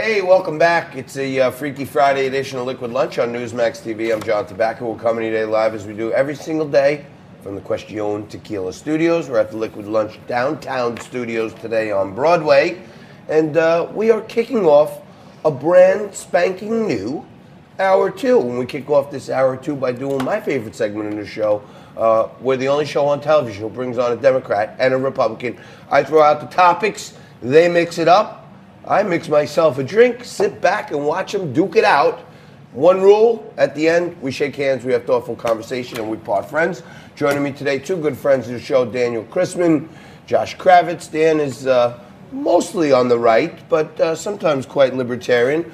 Hey, welcome back. It's a Freaky Friday edition of Liquid Lunch on Newsmax TV. I'm John Tobacco. We're coming today live as we do every single day from the Question Tequila Studios. We're at the Liquid Lunch downtown studios today on Broadway. And we are kicking off a brand spanking new Hour 2. And we kick off this Hour 2 by doing my favorite segment in the show. We're the only show on television who brings on a Democrat and a Republican. I throw out the topics, they mix it up. I mix myself a drink, sit back and watch them duke it out. One rule, at the end, we shake hands, we have thoughtful conversation, and we part friends. Joining me today, two good friends of the show, Daniel Christmann, Josh Kravitz. Dan is mostly on the right, but sometimes quite libertarian.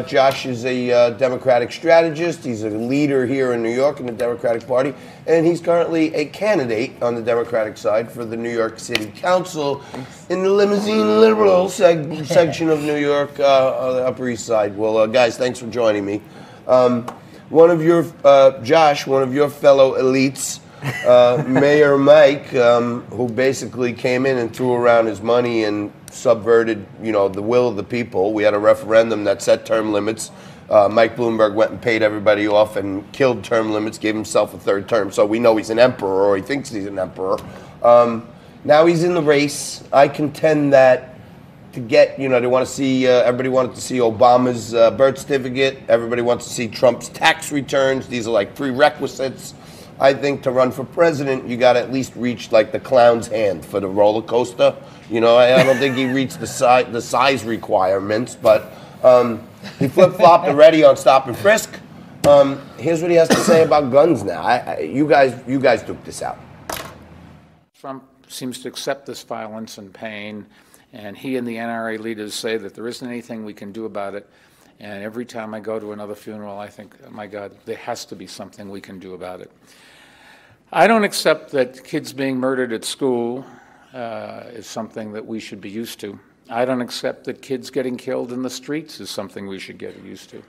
Josh is a Democratic strategist. He's a leader here in New York in the Democratic Party, and he's currently a candidate on the Democratic side for the New York City Council in the limousine liberal section of New York, on the Upper East Side. Well, guys, thanks for joining me. One of your, Josh, one of your fellow elites, Mayor Mike, who basically came in and threw around his money and subverted, the will of the people. We had a referendum that set term limits. Mike Bloomberg went and paid everybody off and killed term limits, gave himself a third term. So we know he's an emperor, or he thinks he's an emperor. Now he's in the race. I contend that to get, they want to see, everybody wanted to see Obama's birth certificate. Everybody wants to see Trump's tax returns. These are like prerequisites. I think to run for president, you got to at least reach like the clown's hand for the roller coaster. I don't think he reached the size requirements, but he flip-flopped already on stop and frisk. Here's what he has to say about guns now. You guys took this out. Trump seems to accept this violence and pain, and he and the NRA leaders say that there isn't anything we can do about it. And every time I go to another funeral, I think, oh my God, there has to be something we can do about it. I don't accept that kids being murdered at school is something that we should be used to. I don't accept that kids getting killed in the streets is something we should get used to.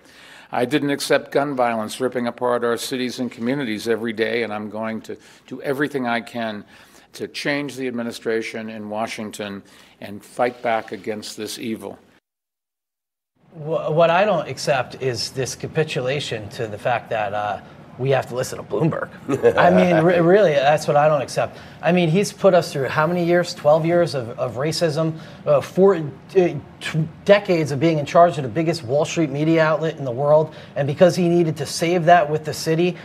I didn't accept gun violence ripping apart our cities and communities every day, and I'm going to do everything I can to change the administration in Washington and fight back against this evil. What I don't accept is this capitulation to the fact that we have to listen to Bloomberg. I mean, really, that's what I don't accept. I mean, he's put us through how many years? 12 years of racism, 4 decades of being in charge of the biggest Wall Street media outlet in the world, and because he needed to save that with the city,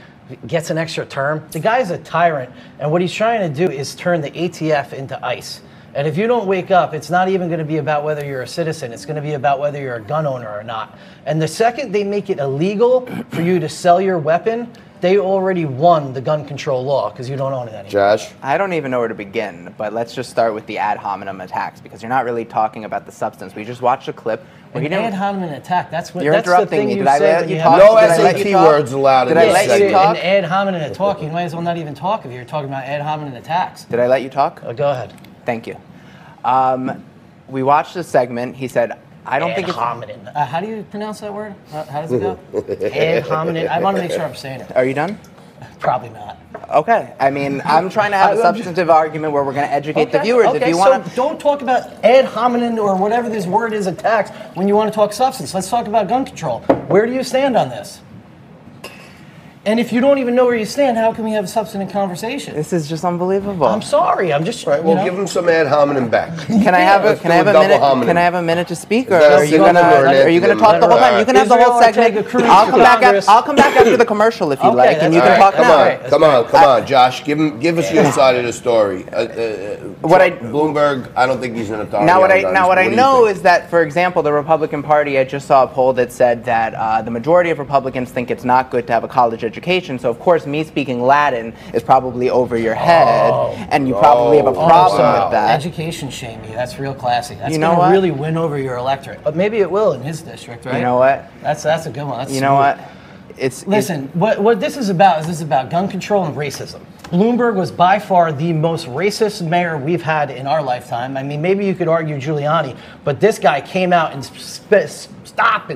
gets an extra term. The guy's a tyrant, and what he's trying to do is turn the ATF into ICE. And if you don't wake up, it's not even going to be about whether you're a citizen. It's going to be about whether you're a gun owner or not. And the second they make it illegal for you to sell your weapon, they already won the gun control law because you don't own it anymore. Josh? I don't even know where to begin, but let's just start with the ad hominem attacks because you're not really talking about the substance. We just watched a clip. An ad hominem attack. That's what. You're that's interrupting the thing me. you Did I say let you have talk? No SAT words allowed in Did I this let you segment. talk? An ad hominem talk. You might as well not even talk if you're talking about ad hominem attacks. Did I let you talk? Go ahead. Thank you. We watched this segment. He said, I don't think it's... Ad hominem. How do you pronounce that word? How does it go? Ad hominem. I want to make sure I'm saying it. Are you done? Probably not. Okay. I mean, I'm trying to have a substantive argument where we're going to educate the viewers. Okay, if you want to... So don't talk about ad hominem or whatever this word is, attacks, when you want to talk substance. Let's talk about gun control. Where do you stand on this? And if you don't even know where you stand, how can we have a substantive conversation? This is just unbelievable. I'm sorry. I'm just... Right, we'll give him some ad hominem back. Can I have a minute? Hominem. Can I have a minute to speak, or Is that are you gonna talk the whole time? You can have the whole segment. I'll come back after the commercial if you like, and you can talk now. Come on, Josh. Give us your side of the story. Bloomberg, I don't think he's an authority. Now what I know is that, for example, the Republican Party. I just saw a poll that said that the majority of Republicans think it's not good to have a college education. So of course, me speaking Latin is probably over your head, and you probably have a problem with that. Education shaming. That's real classy. That's going to really win over your electorate. But maybe it will in his district, right? You know what? That's a good one. That's you know what? Listen, what this is about gun control and racism. Bloomberg was by far the most racist mayor we've had in our lifetime. I mean, maybe you could argue Giuliani, but this guy came out and stop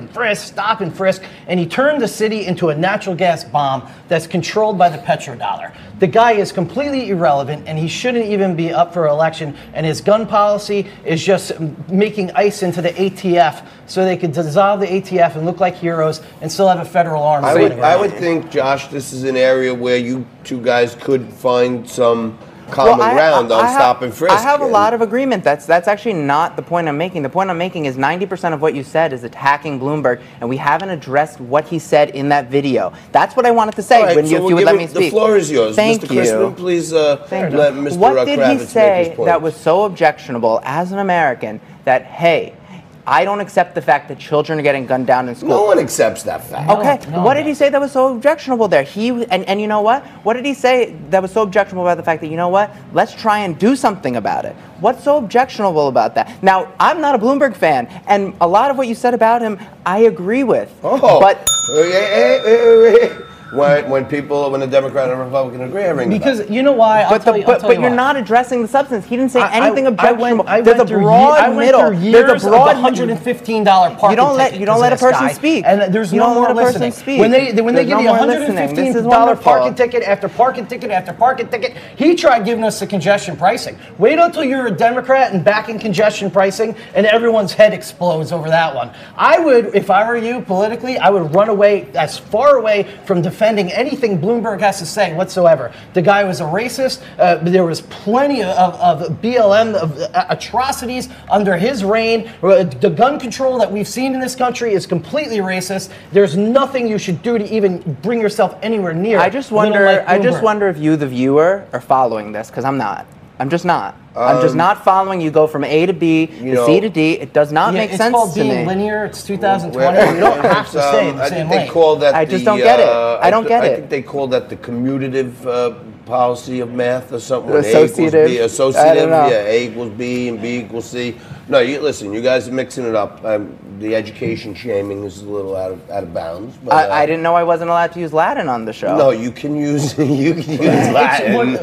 and frisk, and he turned the city into a natural gas bomb that's controlled by the petrodollar. The guy is completely irrelevant, and he shouldn't even be up for election, and his gun policy is just making ICE into the ATF so they could dissolve the ATF and look like heroes and still have a federal army. I would think, Josh, this is an area where you two guys could find some common ground on stop and frisk. I have a lot of agreement. That's actually not the point I'm making. The point I'm making is 90% of what you said is attacking Bloomberg, and we haven't addressed what he said in that video. That's what I wanted to say. Right, when so you would let me The speak. floor is yours. Thank Mr. you. Christmann, please let Mr. What did Kravitz he make say his point. that was so objectionable as an American that, hey, I don't accept the fact that children are getting gunned down in school? No one accepts that fact. Okay, what did he say that was so objectionable there? And you know what? What did he say that was so objectionable about the fact that, you know what? Let's try and do something about it. What's so objectionable about that? Now, I'm not a Bloomberg fan, and a lot of what you said about him, I agree with. Oh, but when the Democrat and Republican agree, I ring the bell. Because you know why? But you're not addressing the substance. He didn't say anything objectionable. I There's went a through broad middle. There's a broad $115 parking ticket. You don't let a person speak. And there's no more listening. When they give you a $115 parking ticket after parking ticket after parking ticket, he tried giving us the congestion pricing. Wait until you're a Democrat and backing congestion pricing, and everyone's head explodes over that one. I would, if I were you politically, I would run away as far away from defending anything Bloomberg has to say whatsoever. The guy was a racist. There was plenty of BLM atrocities under his reign. The gun control that we've seen in this country is completely racist. There's nothing you should do to even bring yourself anywhere near. I just wonder if you, the viewer, are following this, because I'm not. I'm just not. I'm just not following. You go from A to B to C to D. It does not make sense to me. It's called being linear. It's 2020. You don't have to stay in the same lane. I just don't get it. I don't get it. I think they call that the commutative policy of math or something. Associative. Associative. Yeah, A equals B and B equals C. No, listen. You guys are mixing it up. The education shaming is a little out of bounds. But, I didn't know I wasn't allowed to use Latin on the show. No, you can use Latin.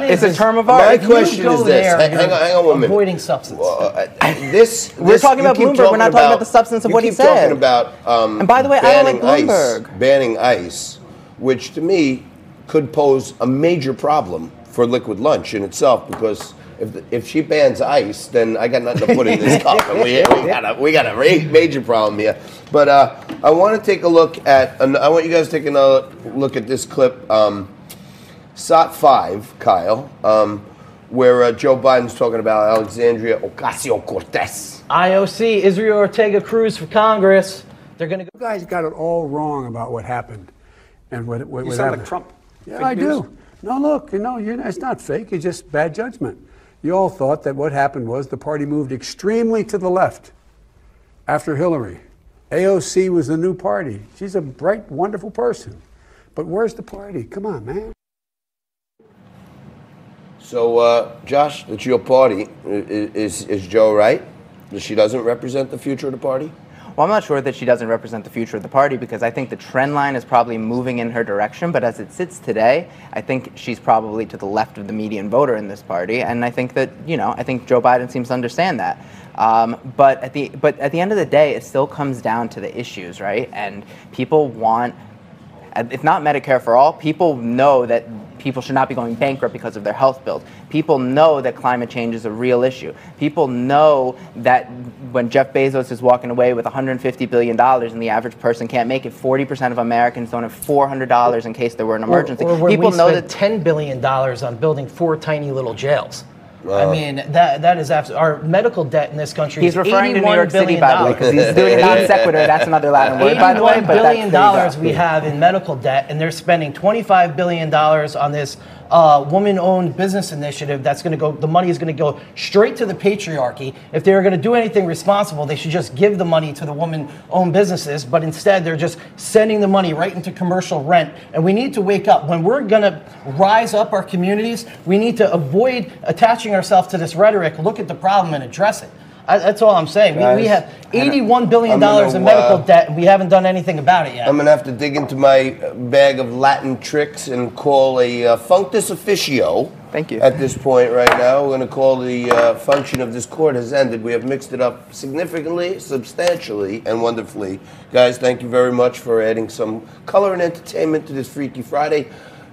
It's a term of art. My question is this. Hang on 1 minute. Avoiding substance. We're talking about Bloomberg. We're not talking about the substance of what he said. You keep talking about and by the way, I don't like Bloomberg. Banning ICE, which to me could pose a major problem for Liquid Lunch in itself, because if she bans ICE, then I got nothing to put in this cup, and we got a major problem here. But I want to take a look at. I want you guys to take another look at this clip. SOT 5, Kyle, where Joe Biden's talking about Alexandria Ocasio-Cortez. IOC, Israel Ortega Cruz for Congress. They're going to go. You guys got it all wrong about what happened, and what you sound happened. like Trump. Yeah, Fake I news? do. No, look, it's not fake. It's just bad judgment. You all thought that what happened was the party moved extremely to the left after Hillary. AOC was the new party. She's a bright, wonderful person. But where's the party? Come on, man. So, Josh, it's your party. Is Joe right? That she doesn't represent the future of the party? Well, I'm not sure that she doesn't represent the future of the party, because I think the trend line is probably moving in her direction. But as it sits today, I think she's probably to the left of the median voter in this party. And I think that, I think Joe Biden seems to understand that. But at the end of the day, it still comes down to the issues, right? And people want, if not Medicare for all, people know that people should not be going bankrupt because of their health bills. People know that climate change is a real issue. People know that when Jeff Bezos is walking away with $150 billion and the average person can't make it, 40% of Americans don't have $400 in case there were an emergency. Or when people we know spent that $10 billion on building 4 tiny little jails. I mean, that is absolutely, our medical debt in this country. He's is referring to New $81 York City, billion. by the way, because he's doing non sequitur. That's another Latin word, by the way. $81 billion we have in medical debt, and they're spending $25 billion on this woman-owned business initiative. That's going to go. The money is going to go straight to the patriarchy. If they were going to do anything responsible, they should just give the money to the woman-owned businesses. But instead, they're just sending the money right into commercial rent. And we need to wake up. When we're going to rise up our communities, we need to avoid attaching ourselves to this rhetoric. Look at the problem and address it. That's all I'm saying. We have $81 billion in medical debt, and we haven't done anything about it yet. I'm going to have to dig into my bag of Latin tricks and call a functus officio. Thank you. At this point right now, we're going to call the function of this court has ended. We have mixed it up significantly, substantially, and wonderfully. Guys, thank you very much for adding some color and entertainment to this Freaky Friday.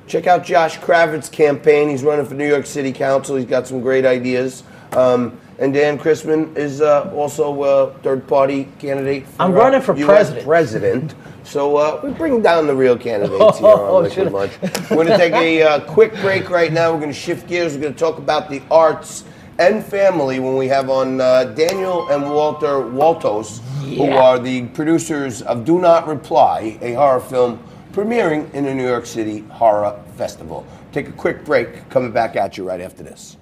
Check out Josh Kravitz's campaign. He's running for New York City Council. He's got some great ideas. And Dan Christmann is also a third-party candidate. I'm running for president. So we bring down the real candidates here on Liquid Lunch. We're going to take a quick break right now. We're going to shift gears. We're going to talk about the arts and family when we have on Daniel and Walter Waltos, who are the producers of Do Not Reply, a horror film premiering in the New York City Horror Festival. Take a quick break. Coming back at you right after this.